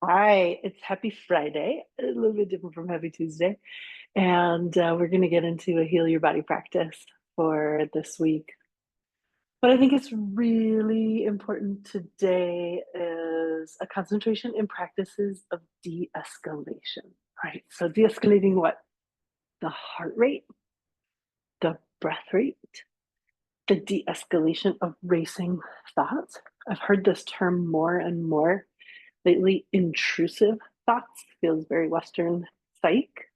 Hi, it's Happy Friday, a little bit different from Happy Tuesday. And we're going to get into a heal your body practice for this week. What I think is really important today is a concentration in practices of de-escalation, right? So de-escalating what? The heart rate, the breath rate, the de-escalation of racing thoughts. I've heard this term more and more lately. Intrusive thoughts feels very Western psych.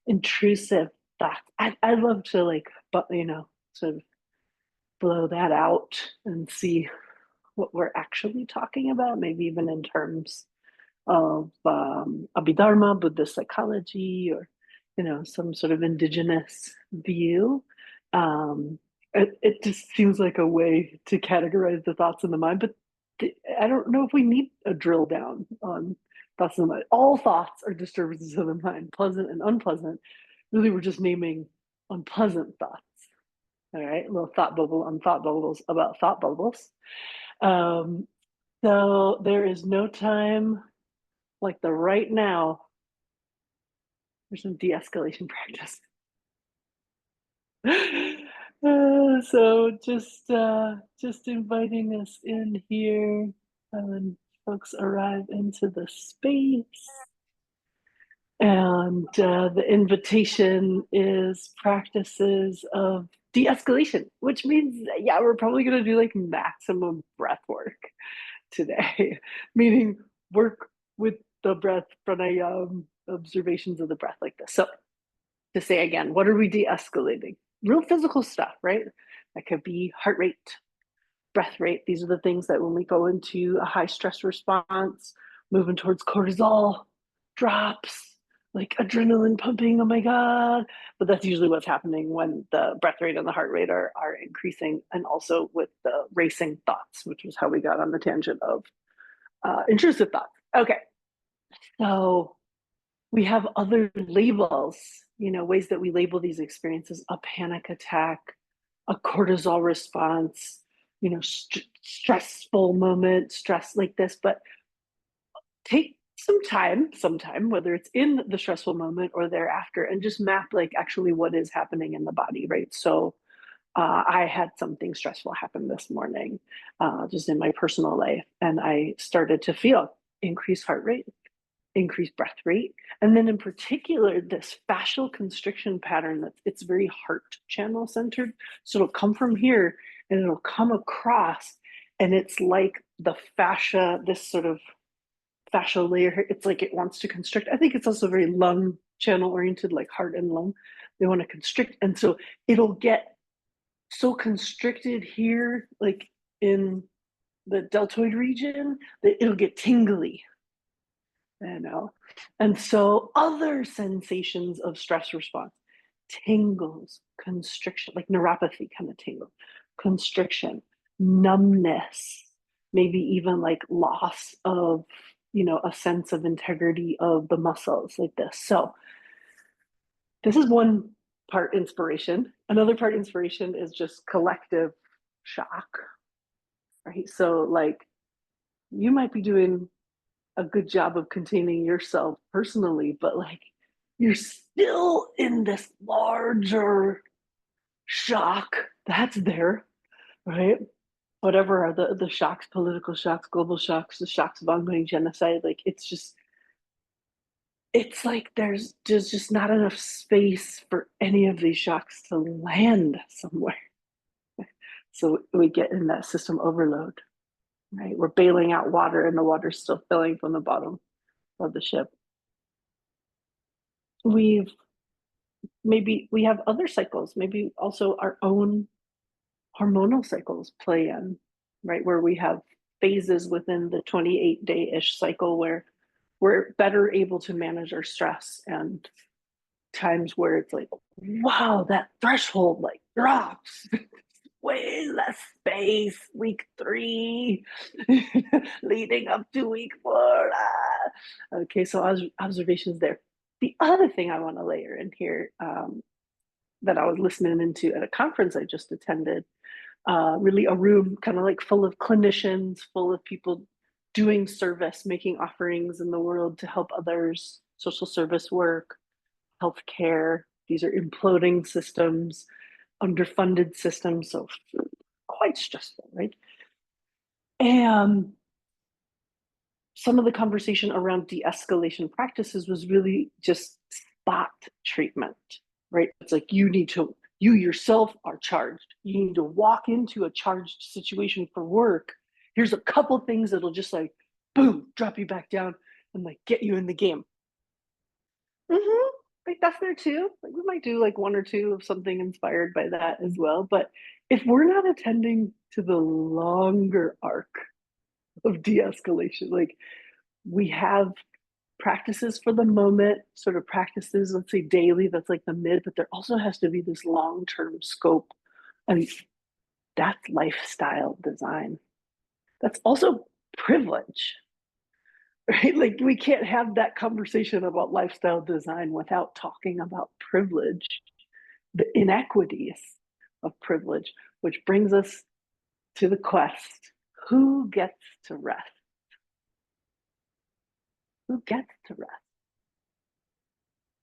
Intrusive thoughts. I love to but sort of blow that out and see what we're actually talking about, maybe even in terms of Abhidharma, Buddhist psychology, or some sort of indigenous view. Um, it just seems like a way to categorize the thoughts in the mind, but I don't know if we need a drill down on thoughts in the mind. All thoughts are disturbances of the mind, pleasant and unpleasant. Really, we're just naming unpleasant thoughts. All right, a little thought bubble on thought bubbles about thought bubbles. Um, so there is no time like the right now for some de-escalation practice. So just inviting us in here when folks arrive into the space. And the invitation is practices of de-escalation, which means, yeah, we're probably going to do like maximum breath work today, meaning work with the breath, pranayam, observations of the breath like this. So to say again, what are we de-escalating? Real physical stuff, right? That could be heart rate, breath rate. These are the things that when we go into a high stress response, moving towards cortisol drops, like adrenaline pumping, oh my God. But that's usually what's happening when the breath rate and the heart rate are increasing, and also with the racing thoughts, which is how we got on the tangent of intrusive thoughts. Okay, so we have other labels, ways that we label these experiences: a panic attack, a cortisol response, stressful moment, stress like this. But take some time, sometime, whether it's in the stressful moment or thereafter, and just map like actually what is happening in the body, right? So I had something stressful happen this morning, just in my personal life, and I started to feel increased heart rate, increased breath rate, and then in particular this fascial constriction pattern that it's very heart channel centered. So it'll come from here and it'll come across, and it's like the fascia, this sort of fascial layer. It's like it wants to constrict. I think it's also very lung channel oriented, like heart and lung. They want to constrict, and so it'll get so constricted here, like in the deltoid region, that it'll get tingly, and so other sensations of stress response: tingles, constriction, like neuropathy kind of tingle, constriction, numbness, maybe even like loss of, a sense of integrity of the muscles like this. So this is one part inspiration. Another part inspiration is just collective shock, right? So like you might be doing a good job of containing yourself personally, but like you're still in this larger shock that's there, right? Whatever are the shocks, political shocks, global shocks, the shocks of ongoing genocide, like it's like there's just not enough space for any of these shocks to land somewhere. So we get in that system overload, right? We're bailing out water and the water's still filling from the bottom of the ship. We've maybe we have other cycles, maybe also our own hormonal cycles play in, right? Where we have phases within the 28-day-ish cycle where we're better able to manage our stress, and times where it's like, wow, that threshold like drops. Way less space, week 3, leading up to week 4. Okay, so observations there. The other thing I want to layer in here, that I was listening into at a conference I just attended, really a room kind of like full of clinicians, full of people doing service, making offerings in the world to help others, social service work, healthcare. These are imploding systems, underfunded systems, so quite stressful, right? And some of the conversation around de-escalation practices was really just spot treatment, right? It's like you yourself are charged. You need to walk into a charged situation for work. Here's a couple things that'll just like, boom, drop you back down and like get you in the game. Mm-hmm. Like that's there too. Like we might do like one or two of something inspired by that as well. But if we're not attending to the longer arc of de-escalation, like we have practices for the moment, sort of practices, let's say daily, that's like the mid, but there also has to be this long-term scope. And that's lifestyle design. That's also privilege, right? Like we can't have that conversation about lifestyle design without talking about privilege, the inequities of privilege, which brings us to the quest: who gets to rest? Who gets to rest?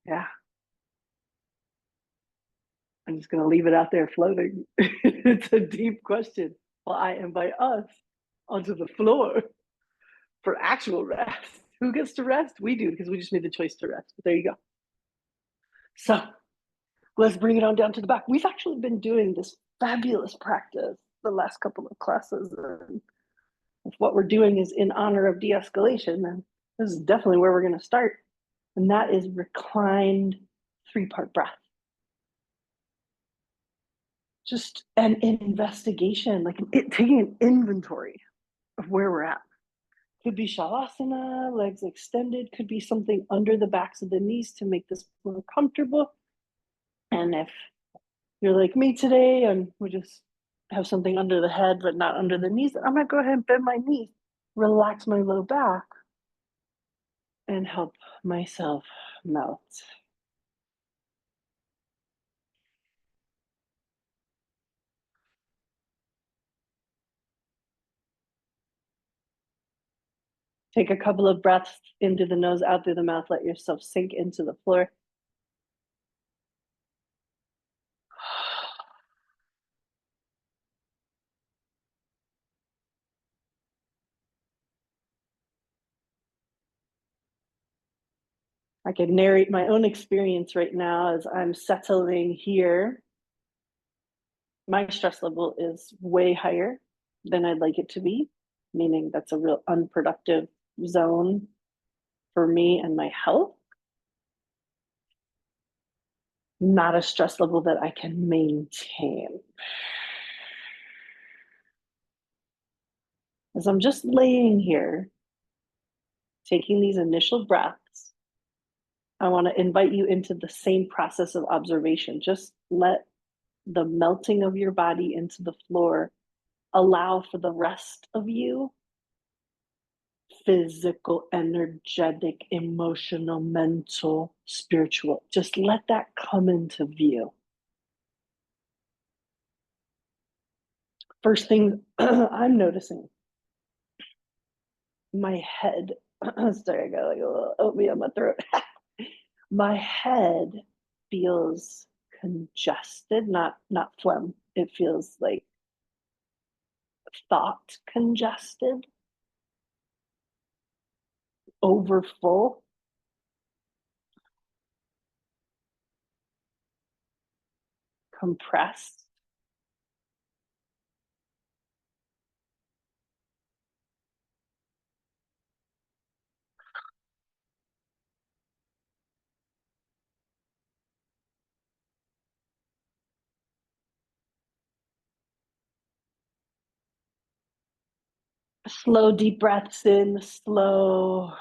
Yeah, I'm just going to leave it out there floating. It's a deep question. Well, I invite us onto the floor for actual rest. Who gets to rest? We do, because we just made the choice to rest. But there you go. So let's bring it on down to the back. We've actually been doing this fabulous practice the last couple of classes. And what we're doing is in honor of de-escalation. And this is definitely where we're going to start. And that is reclined 3-part breath. Just an investigation, like taking an inventory of where we're at. Could be shavasana, legs extended, could be something under the backs of the knees to make this more comfortable. And if you're like me today and we just have something under the head but not under the knees, I'm gonna go ahead and bend my knees, relax my low back, and help myself melt. Take a couple of breaths into the nose, out through the mouth. Let yourself sink into the floor. I can narrate my own experience right now as I'm settling here. My stress level is way higher than I'd like it to be, meaning that's a real unproductive zone for me and my health. Not a stress level that I can maintain. As I'm just laying here, taking these initial breaths, I want to invite you into the same process of observation. Just let the melting of your body into the floor allow for the rest of you, physical, energetic, emotional, mental, spiritual. Just let that come into view. First thing I'm noticing, my head. Sorry, I got like a little oatmeal in my throat. My head feels congested, not phlegm. It feels like thought congested, over full, compressed. Slow, deep breaths in, slow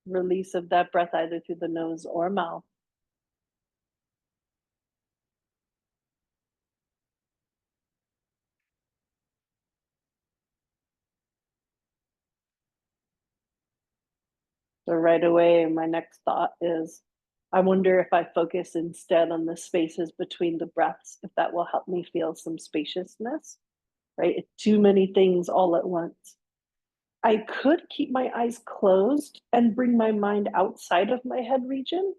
release of that breath either through the nose or mouth. So right away, my next thought is, I wonder if I focus instead on the spaces between the breaths, if that will help me feel some spaciousness. right? It's too many things all at once. I could keep my eyes closed and bring my mind outside of my head region.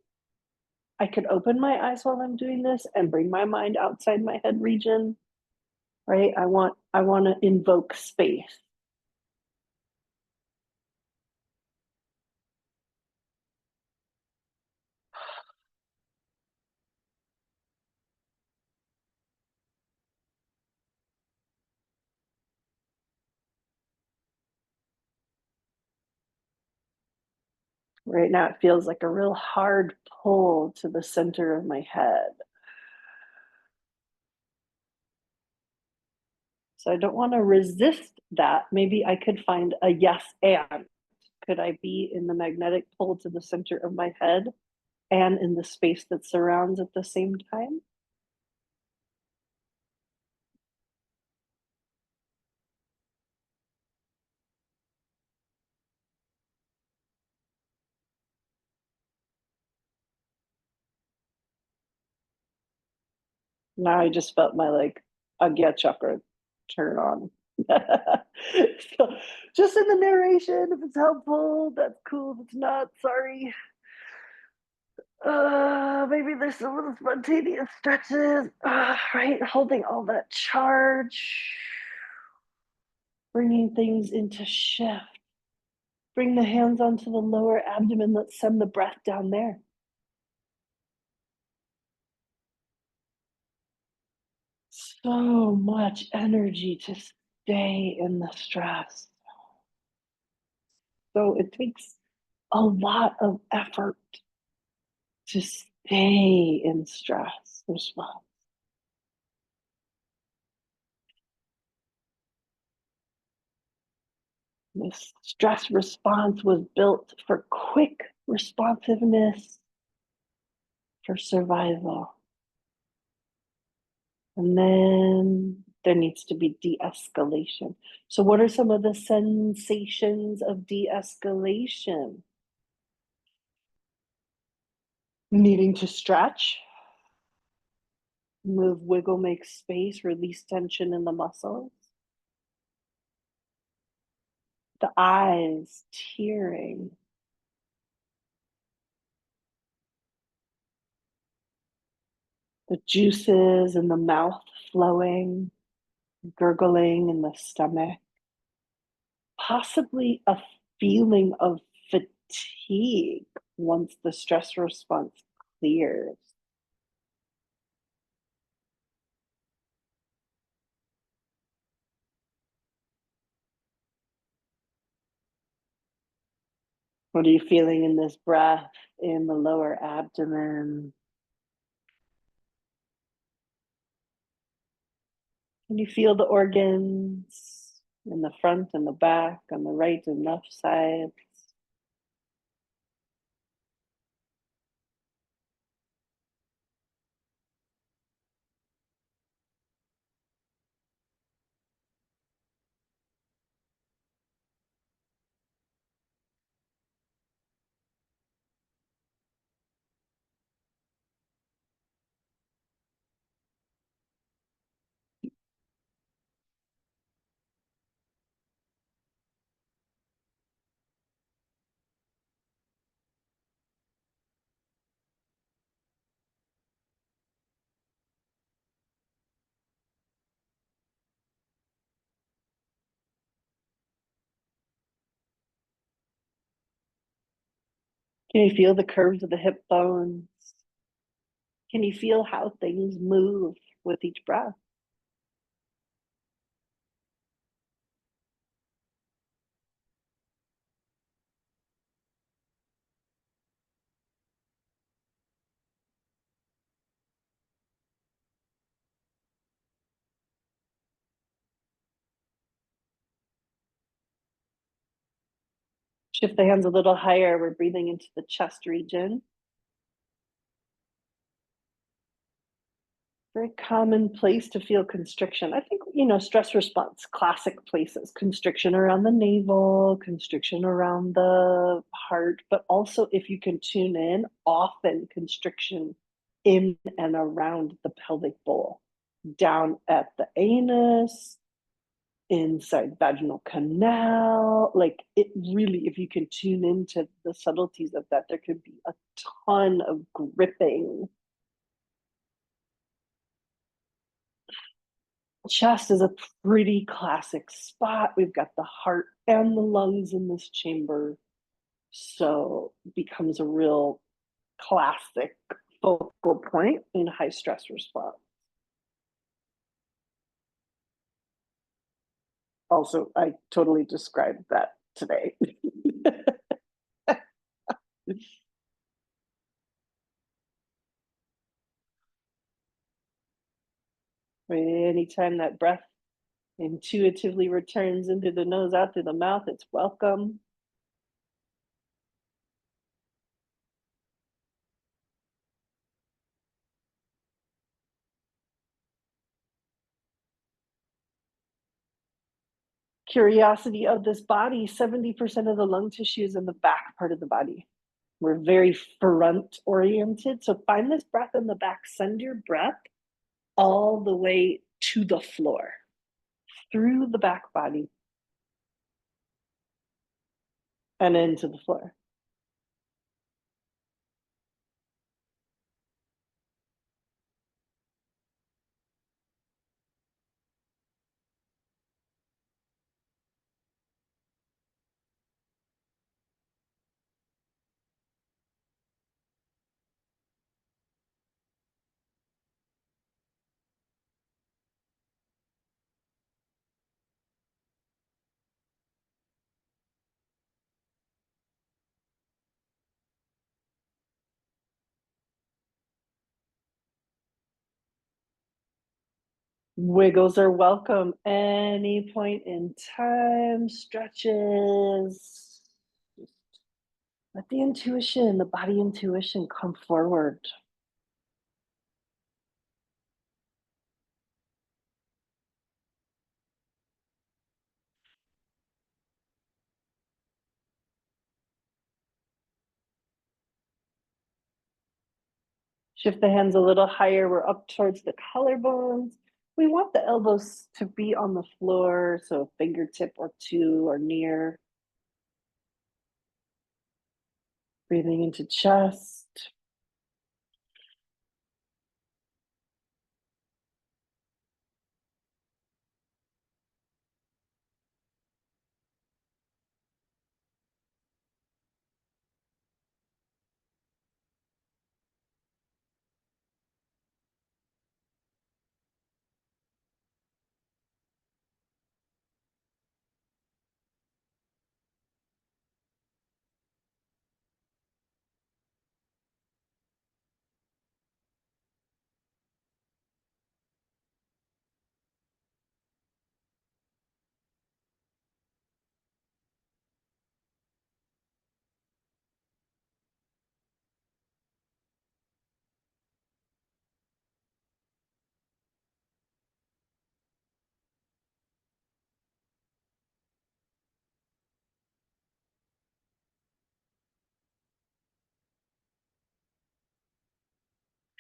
I could open my eyes while I'm doing this and bring my mind outside my head region, right? I want to invoke space. Right now it feels like a real hard pull to the center of my head. So I don't want to resist that. Maybe I could find a yes and. Could I be in the magnetic pull to the center of my head and in the space that surrounds at the same time? Now I just felt my like Agya chakra turn on. So just in the narration, if it's helpful, that's cool. If it's not, sorry. Maybe there's some little spontaneous stretches, right? Holding all that charge, bringing things into shift. Bring the hands onto the lower abdomen. Let's send the breath down there. So much energy to stay in the stress. So it takes a lot of effort to stay in stress response. This stress response was built for quick responsiveness, for survival. And then there needs to be de escalation. So, what are some of the sensations of de escalation? Needing to stretch, move, wiggle, make space, release tension in the muscles. The eyes tearing, the juices in the mouth flowing, gurgling in the stomach, possibly a feeling of fatigue once the stress response clears. What are you feeling in this breath in the lower abdomen? Can you feel the organs in the front and the back, on the right and left sides? Can you feel the curves of the hip bones? Can you feel how things move with each breath? Shift the hands a little higher. We're breathing into the chest region. Very common place to feel constriction. I think, stress response, classic places, constriction around the navel, constriction around the heart, but also if you can tune in, often constriction in and around the pelvic bowl, down at the anus, inside vaginal canal. Like it really, if you can tune into the subtleties of that, there could be a ton of gripping. Chest is a pretty classic spot. We've got the heart and the lungs in this chamber. So it becomes a real classic focal point in high stress response. Also, I totally described that today. Anytime that breath intuitively returns into the nose, out through the mouth, it's welcome. Curiosity of this body, 70% of the lung tissue is in the back part of the body. We're very front oriented. So find this breath in the back. Send your breath all the way to the floor, through the back body, and into the floor. Wiggles are welcome any point in time, stretches. Let the intuition, the body intuition come forward. Shift the hands a little higher. We're up towards the collarbones. We want the elbows to be on the floor, so a fingertip or two are near. Breathing into chest.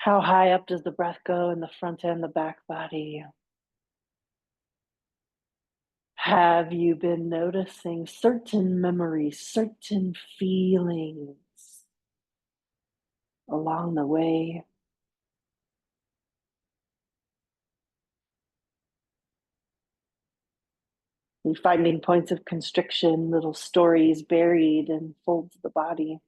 How high up does the breath go in the front and the back body? Have you been noticing certain memories, certain feelings along the way? And finding points of constriction, little stories buried in folds of the body.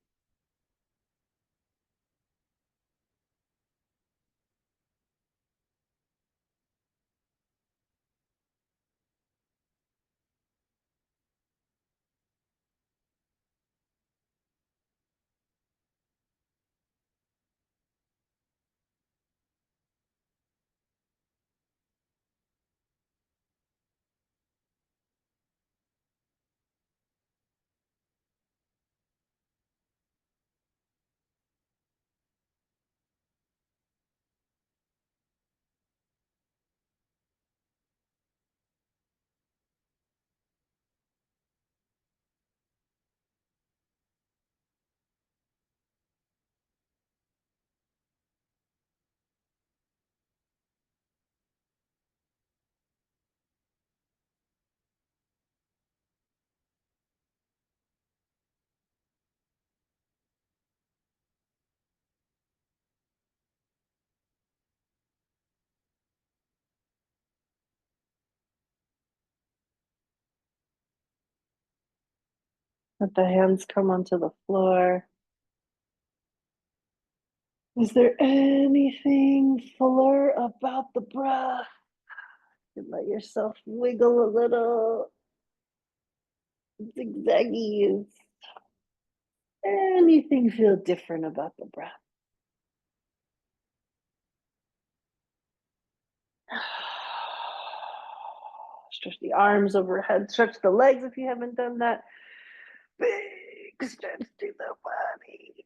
Let the hands come onto the floor. Is there anything fuller about the breath? You let yourself wiggle a little, zigzaggies. Anything feel different about the breath? Stretch the arms overhead, stretch the legs if you haven't done that. Big stretch to the body.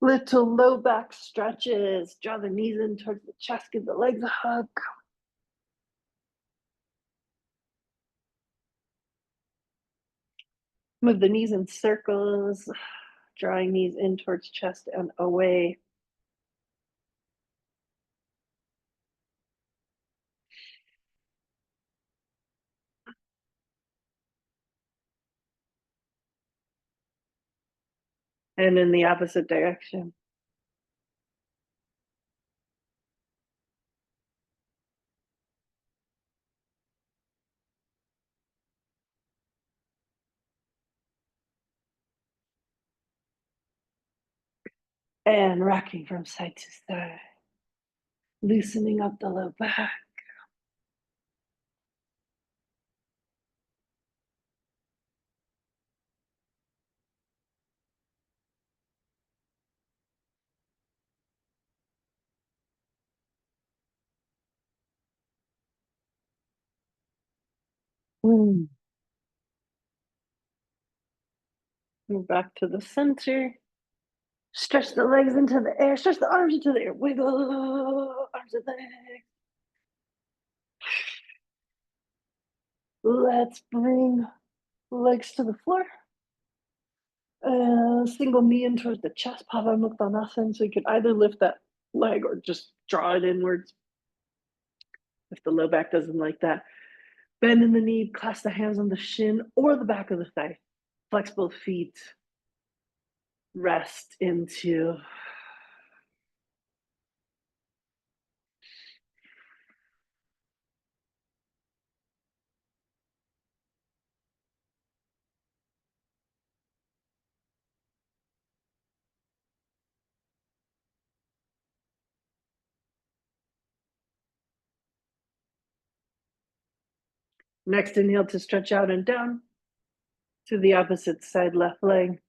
Little low back stretches. Draw the knees in towards the chest, give the legs a hug. Move the knees in circles, drawing knees in towards chest and away. And in the opposite direction. And rocking from side to side. Loosening up the low back. Move back to the center. Stretch the legs into the air. Stretch the arms into the air. Wiggle arms and legs. Let's bring legs to the floor. Single knee in towards the chest, Pavamuktanasana. So you could either lift that leg or just draw it inwards if the low back doesn't like that. Bend in the knee, clasp the hands on the shin or the back of the thigh. Flex both feet. Rest into next inhale to stretch out and down to the opposite side, left leg.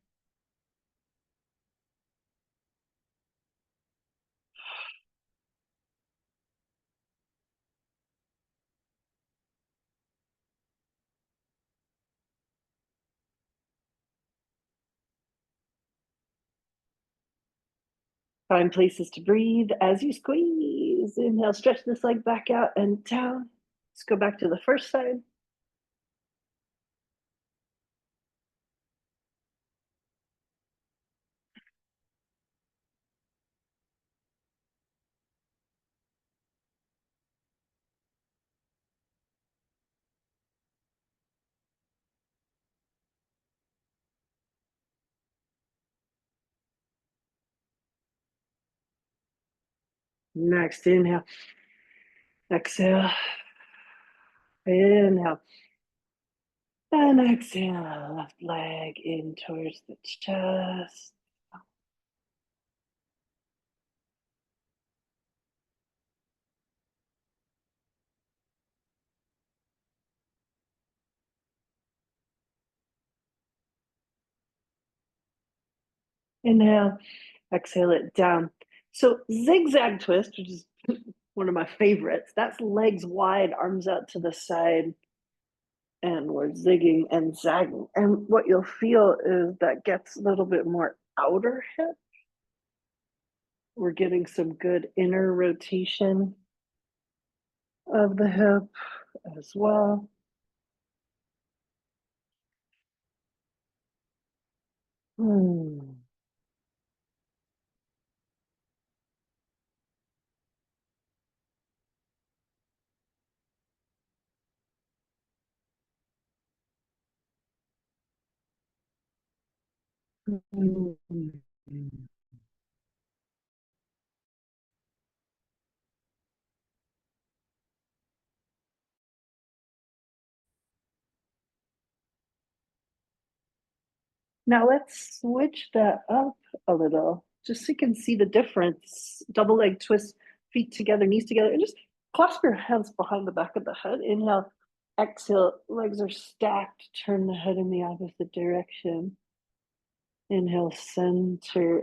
Find places to breathe as you squeeze. Inhale, stretch this leg back out and down. Let's go back to the first side. Next, inhale. Exhale. Inhale. And exhale. Left leg in towards the chest. Inhale. Exhale it down. So zigzag twist, which is one of my favorites. That's legs wide, arms out to the side. And we're zigging and zagging. And what you'll feel is that gets a little bit more outer hip. We're getting some good inner rotation of the hip as well. Hmm. Now let's switch that up a little, just so you can see the difference. Double leg twist, feet together, knees together, and just clasp your hands behind the back of the head. Inhale, exhale, legs are stacked. Turn the head in the opposite direction. Inhale, center,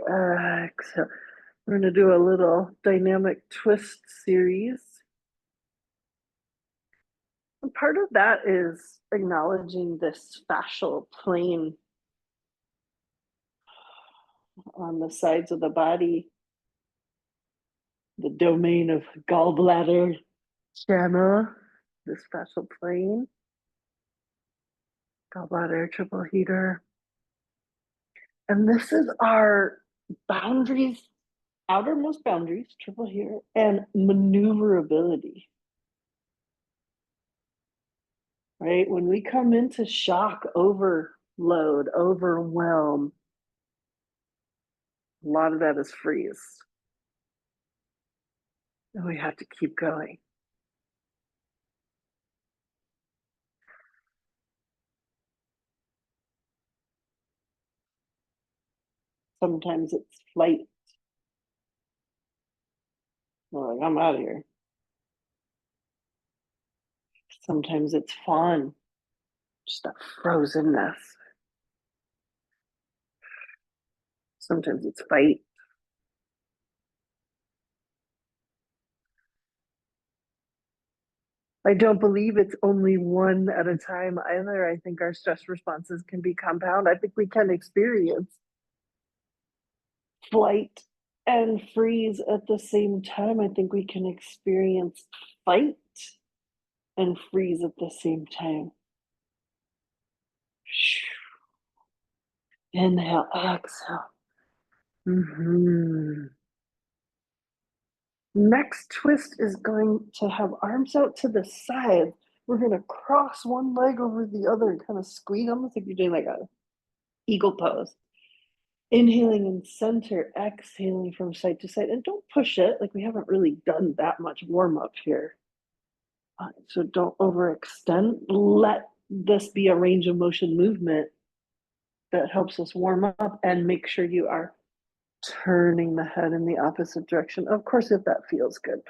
exhale. We're going to do a little dynamic twist series. And part of that is acknowledging this fascial plane on the sides of the body, the domain of gallbladder channel, this fascial plane, gallbladder, triple heater. And this is our boundaries, outermost boundaries, triple heater, and maneuverability. Right? When we come into shock, overload, overwhelm, a lot of that is freeze. And we have to keep going. Sometimes it's flight. We're like, I'm out of here. Sometimes it's fawn, just a frozenness. Sometimes it's fight. I don't believe it's only one at a time either. I think our stress responses can be compound. I think we can experience flight and freeze at the same time. I think we can experience fight and freeze at the same time. Inhale, exhale. Next twist is going to have arms out to the side. We're going to cross one leg over the other and kind of squeeze, almost like you're doing like a eagle pose. Inhaling in center, exhaling from side to side. And don't push it, like we haven't really done that much warm up here. So don't overextend. Let this be a range of motion movement that helps us warm up, and make sure you are turning the head in the opposite direction. Of course, if that feels good,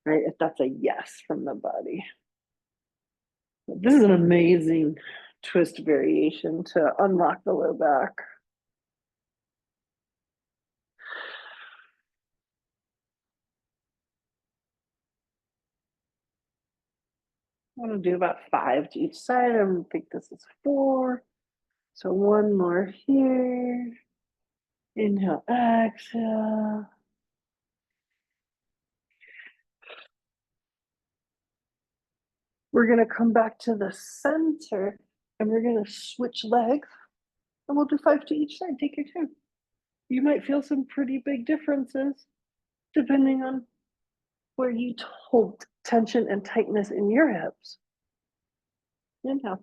right? If that's a yes from the body. This is an amazing twist variation to unlock the low back. I'm going to do about 5 to each side. I think this is 4. So one more here. Inhale, exhale. We're going to come back to the center and we're going to switch legs, and we'll do 5 to each side. Take your time. You might feel some pretty big differences depending on where you hold tension and tightness in your hips. Inhale.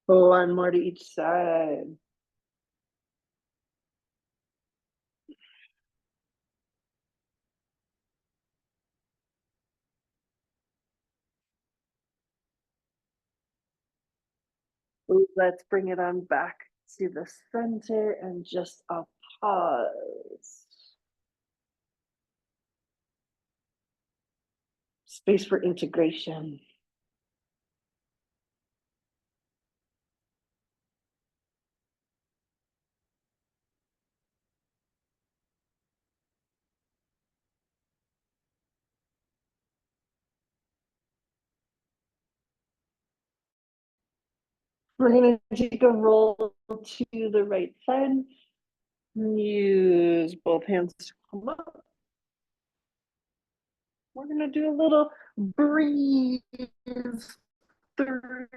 One more to each side. Let's bring it on back to the center and just a pause. Space for integration. We're going to take a roll to the right side. Use both hands to come up. We're going to do a little breathe through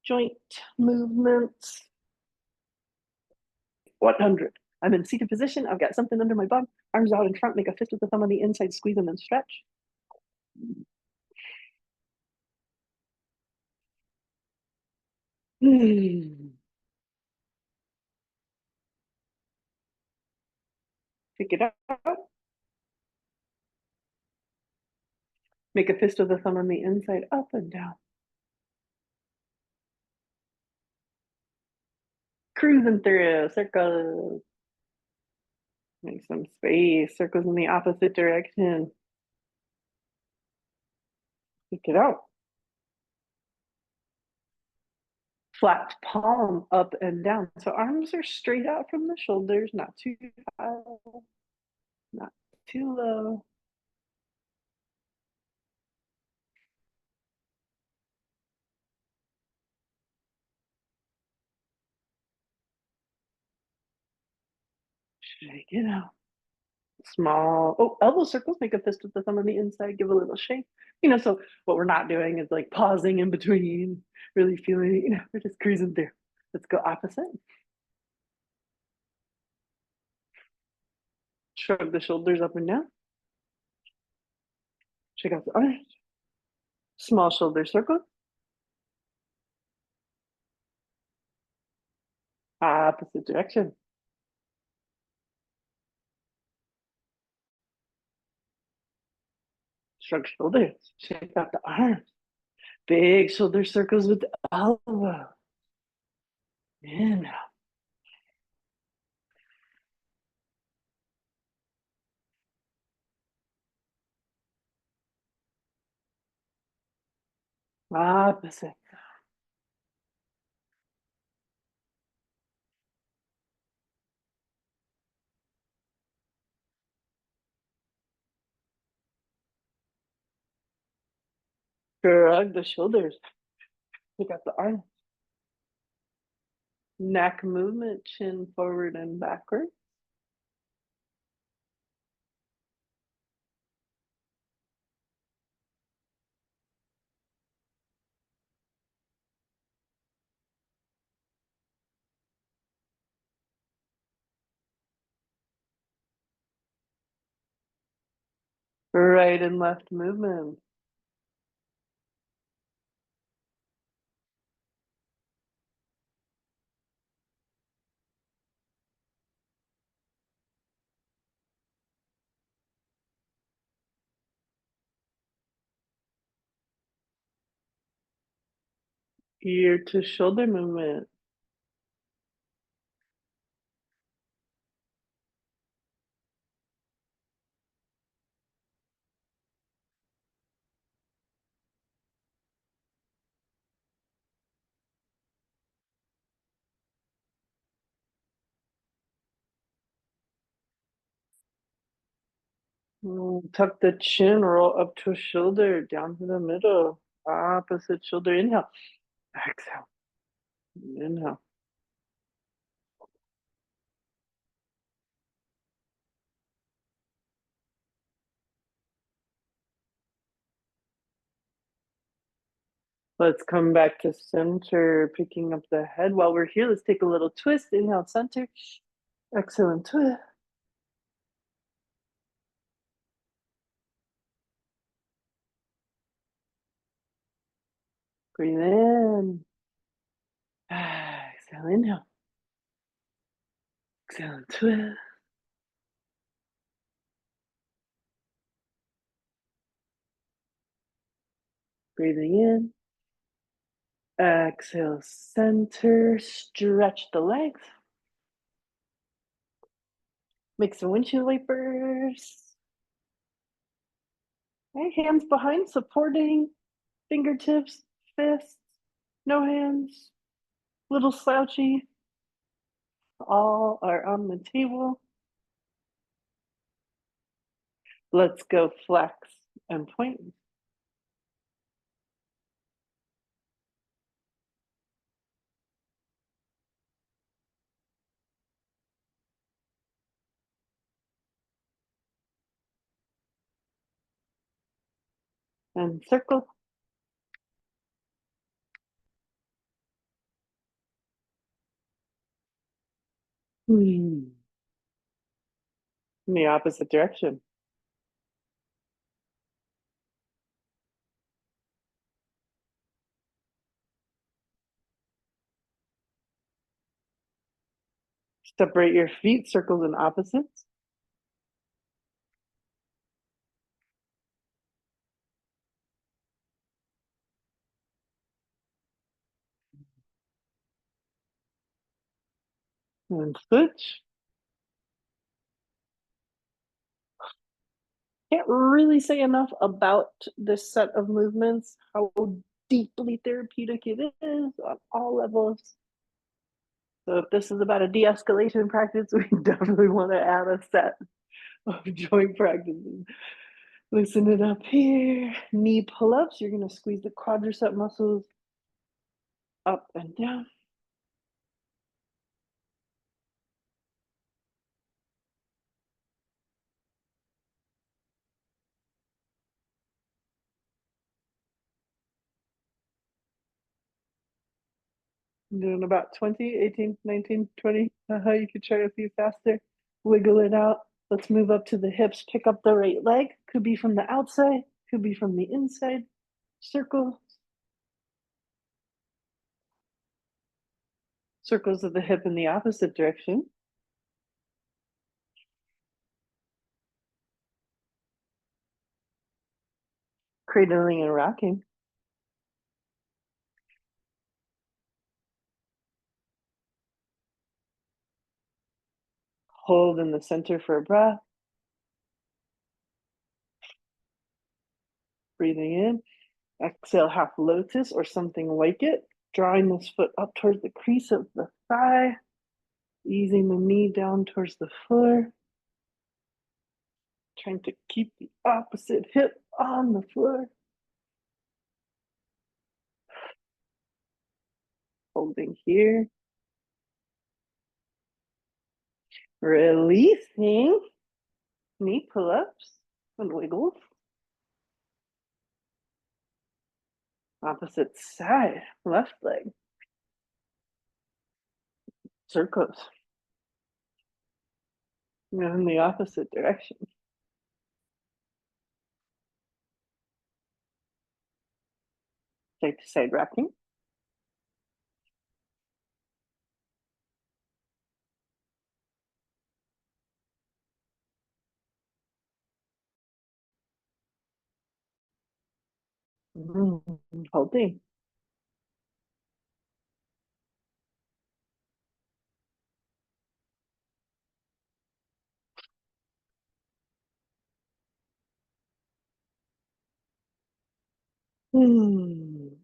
joint movements. 100. I'm in seated position. I've got something under my bum. Arms out in front. Make a fist with the thumb on the inside. Squeeze and then stretch. Pick it up. Make a fist with the thumb on the inside. Up and down. Cruising through circles. Make some space. Circles in the opposite direction. Pick it out. Flat palm up and down. So arms are straight out from the shoulders, not too high, not too low. Shake it out. Small, oh, elbow circles, make a fist with the thumb on the inside, give a little shake. So what we're not doing is like pausing in between, really feeling, we're just cruising through. Let's go opposite. Shrug the shoulders up and down. Check out the arms. Small shoulder circle. Opposite direction. Shrug shoulders. Check out the arms. Big shoulder circles with the elbow. Inhale. Opposite. Shrug the shoulders. Check out the arms. Neck movement, chin forward and backward. Right and left movement. Ear to shoulder movement. Tuck the chin, roll up to shoulder, down to the middle. Opposite shoulder. Inhale. Exhale. Inhale. Let's come back to center, picking up the head. While we're here, let's take a little twist. Inhale, center. Exhale and twist. Breathe in. Exhale, inhale. Exhale and twist. Breathing in. Exhale, center. Stretch the legs. Make some windshield wipers. Okay, hands behind, supporting, fingertips, fists, no hands, little slouchy. All are on the table. Let's go flex and point. and circle. In the opposite direction. Separate your feet, circles and opposites. And switch. Can't really say enough about this set of movements, how deeply therapeutic it is on all levels. So if this is about a de-escalation practice, we definitely want to add a set of joint practices. Loosen it up here. Knee pull-ups. You're going to squeeze the quadricep muscles up and down. I'm doing about 20, 18, 19, 20. You could try a few faster. Wiggle it out. Let's move up to the hips. Pick up the right leg. Could be from the outside, could be from the inside. Circle. Circles of the hip in the opposite direction. Cradling and rocking. Hold in the center for a breath. Breathing in. Exhale, half lotus or something like it. Drawing this foot up towards the crease of the thigh. Easing the knee down towards the floor. Trying to keep the opposite hip on the floor. Holding here. Releasing. Knee pull-ups and wiggles. Opposite side, left leg. Circles. And in the opposite direction. Side to side rocking. Holding.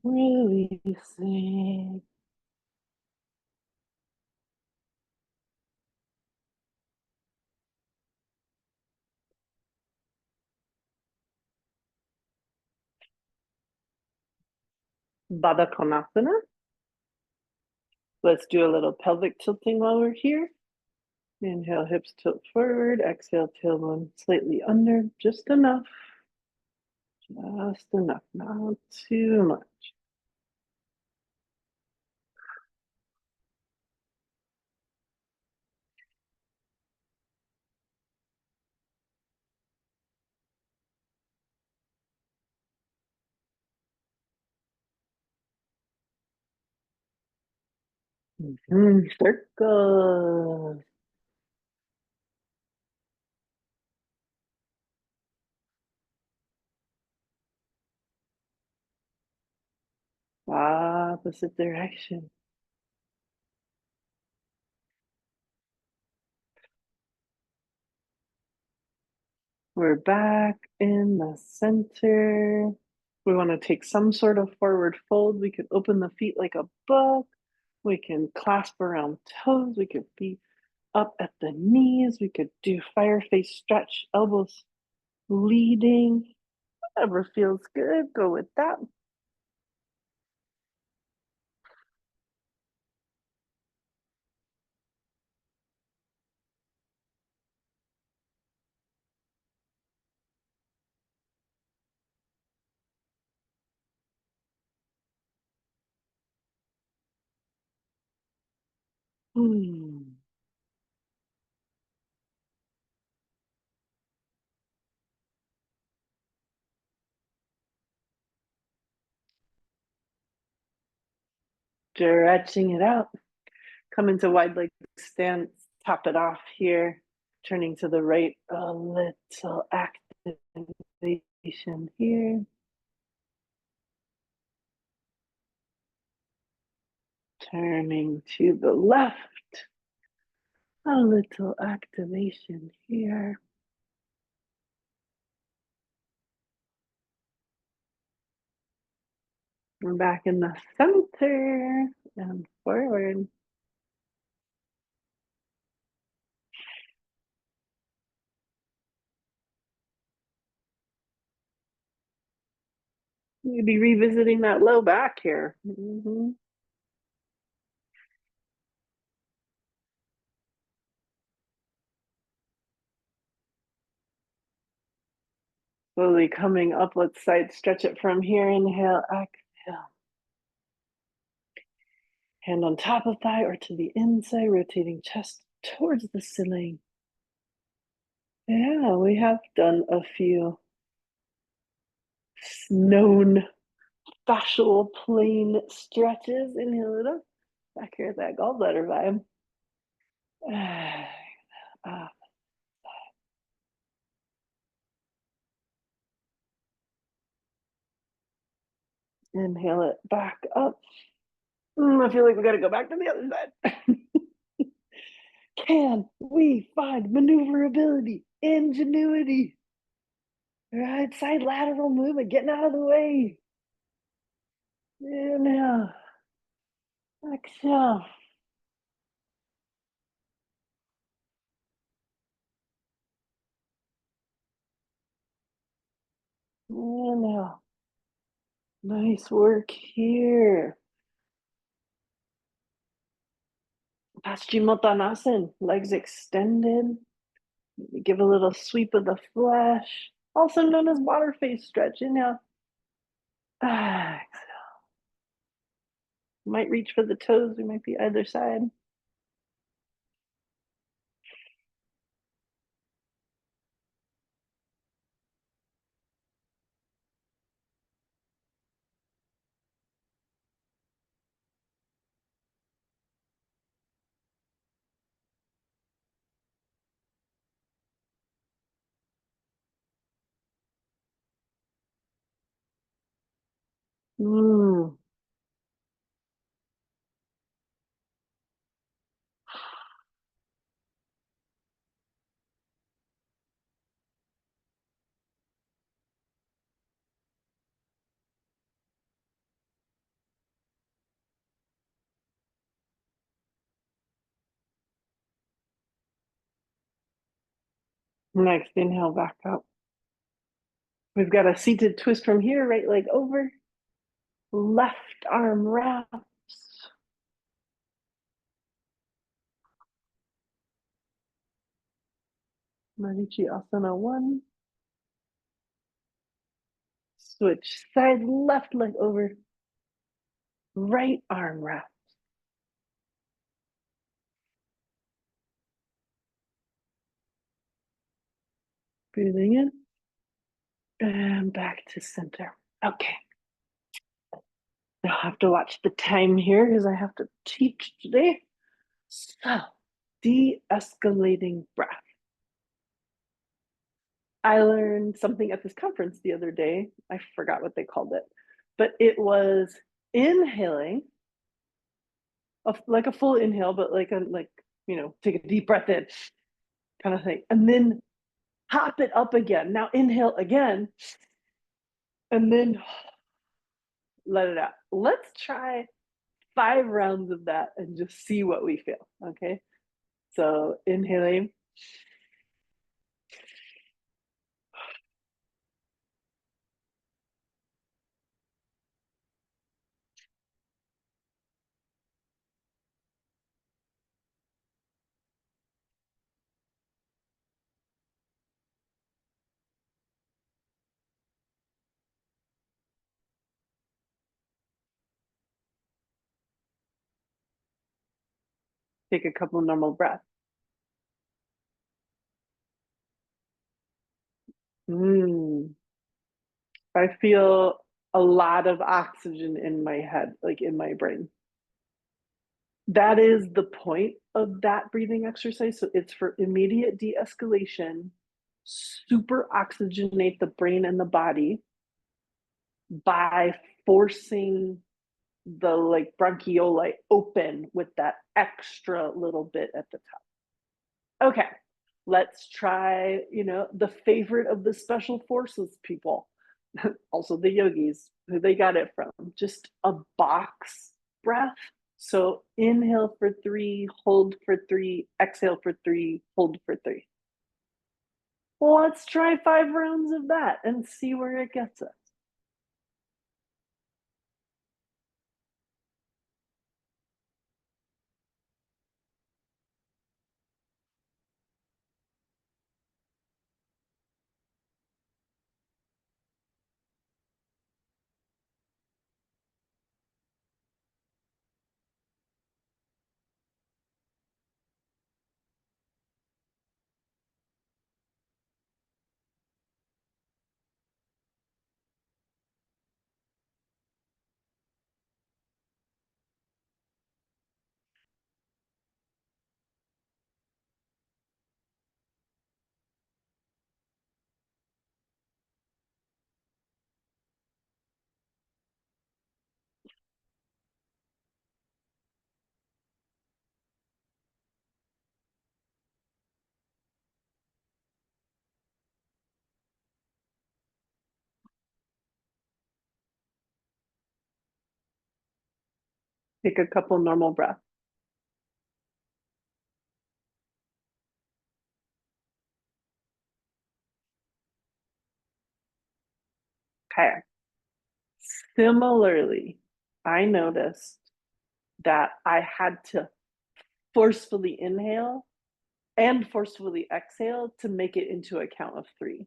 Releasing. Baddha Konasana. Let's do a little pelvic tilting while we're here. Inhale, hips tilt forward. Exhale, tailbone slightly under. Just enough. Just enough. Not too much. Circle. Opposite direction. We're back in the center. We want to take some sort of forward fold. We could open the feet like a book. We can clasp around toes. We could be up at the knees. We could do fire face stretch, elbows leading. Whatever feels good, go with that. Hmm. Stretching it out. Come into wide leg stance. Top it off here. Turning to the right, a little activation here. Turning to the left, a little activation here. We're back in the center and forward. Maybe revisiting that low back here. Slowly coming up, let's side stretch it from here. Inhale, exhale. Hand on top of thigh or to the inside, rotating chest towards the ceiling. Yeah, we have done a few known fascial plane stretches. Inhale it up. Back here at that gallbladder vibe. Ah, inhale it back up. I feel like we got to go back to the other side. Can we find maneuverability, ingenuity, right side lateral movement, getting out of the way? Inhale, exhale. Inhale. Nice work here. Paschimottanasana, legs extended. Give a little sweep of the flesh, also known as water face stretch. Inhale. Ah, might reach for the toes. We might be either side. Mm. Next, inhale back up. We've got a seated twist from here, right leg over, left arm wraps. Marichi Asana 1. Switch side, left leg over, right arm wrap. Breathing in and back to center. Okay. I'll have to watch the time here because I have to teach today. So, de-escalating breath. I learned something at this conference the other day. I forgot what they called it, but it was inhaling, like a full inhale, but take a deep breath in, kind of thing, and then hop it up again. Now inhale again, and then let it out. Let's try 5 rounds of that and just see what we feel. Okay, so inhaling. Take a couple normal breaths. Mm. I feel a lot of oxygen in my head, like in my brain. That is the point of that breathing exercise. So it's for immediate de escalation, super oxygenate the brain and the body by forcing the like bronchioli open with that extra little bit at the top. Okay, let's try, the favorite of the special forces people, also the yogis, who they got it from, just a box breath. So inhale for 3, hold for 3, exhale for 3, hold for 3. Well, let's try 5 rounds of that and see where it gets us. Take a couple normal breaths. Okay. Similarly, I noticed that I had to forcefully inhale and forcefully exhale to make it into a count of 3.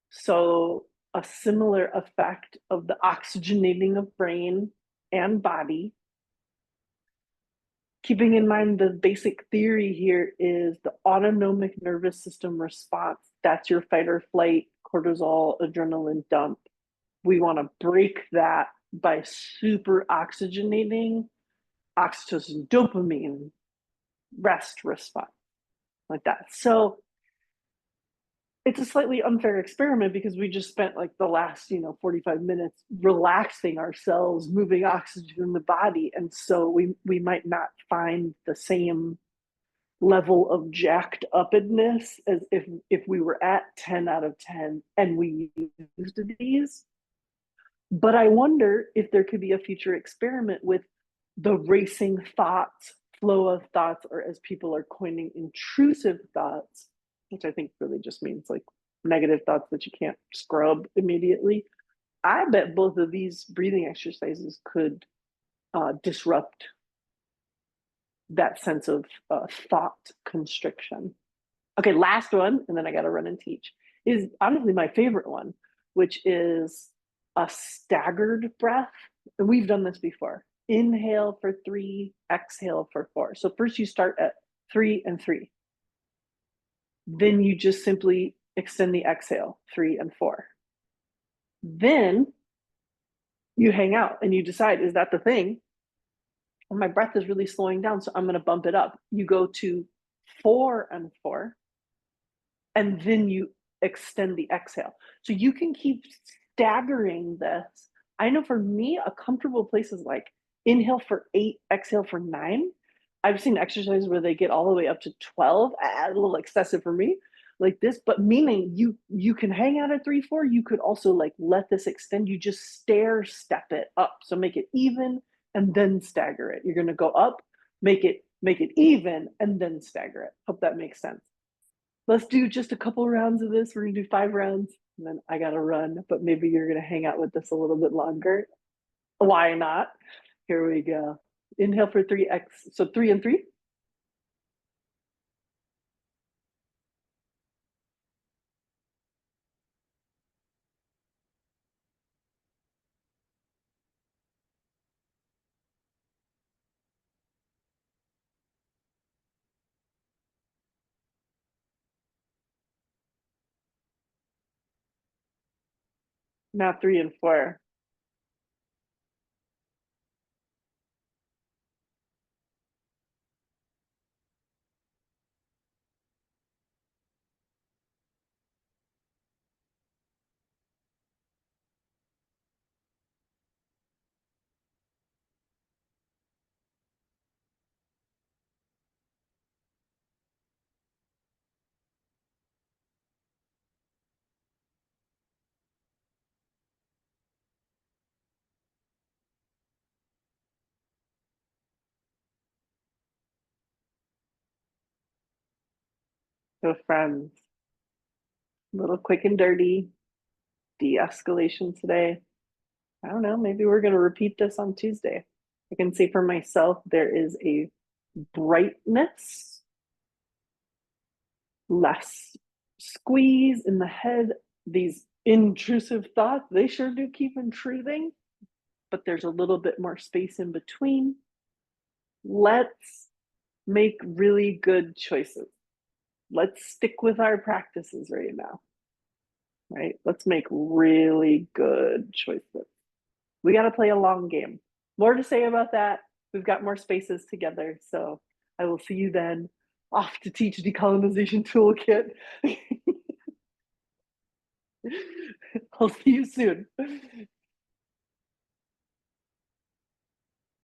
So, a similar effect of the oxygenating of brain and body. Keeping in mind the basic theory here is the autonomic nervous system response. That's your fight or flight, cortisol, adrenaline dump. We want to break that by super oxygenating oxytocin, dopamine, rest response, like that. So it's a slightly unfair experiment because we just spent like the last 45 minutes relaxing ourselves, moving oxygen in the body, and so we might not find the same level of jacked upness as if we were at 10 out of 10 and we used these. But I wonder if there could be a future experiment with the racing thoughts, flow of thoughts, or as people are coining, intrusive thoughts, which I think really just means like negative thoughts that you can't scrub immediately. I bet both of these breathing exercises could disrupt that sense of thought constriction. Okay, last one, and then I got to run and teach, is honestly my favorite one, which is a staggered breath. And we've done this before. Inhale for 3, exhale for 4. So first you start at 3 and 3. Then you just simply extend the exhale, 3 and 4. Then you hang out and you decide, is that the thing? Well, my breath is really slowing down, so I'm going to bump it up. You go to 4 and 4, and then you extend the exhale. So you can keep staggering this. I know for me, a comfortable place is like inhale for 8, exhale for 9. I've seen exercises where they get all the way up to 12, a little excessive for me, like this, but meaning you can hang out at 3, 4. You could also like let this extend. You just stair step it up. So make it even and then stagger it. You're gonna go up, make it even, and then stagger it. Hope that makes sense. Let's do just a couple rounds of this. We're gonna do 5 rounds, and then I gotta run, but maybe you're gonna hang out with this a little bit longer. Why not? Here we go. Inhale for 3x. So 3 and 3. Now 3 and 4. So friends, little quick and dirty de-escalation today. I don't know, maybe we're going to repeat this on Tuesday. I can say for myself, there is a brightness, less squeeze in the head. These intrusive thoughts, they sure do keep intruding, but there's a little bit more space in between. Let's make really good choices. Let's stick with our practices right now, right? Let's make really good choices. We got to play a long game. More to say about that. We've got more spaces together. So I will see you then. Off to teach decolonization toolkit. I'll see you soon.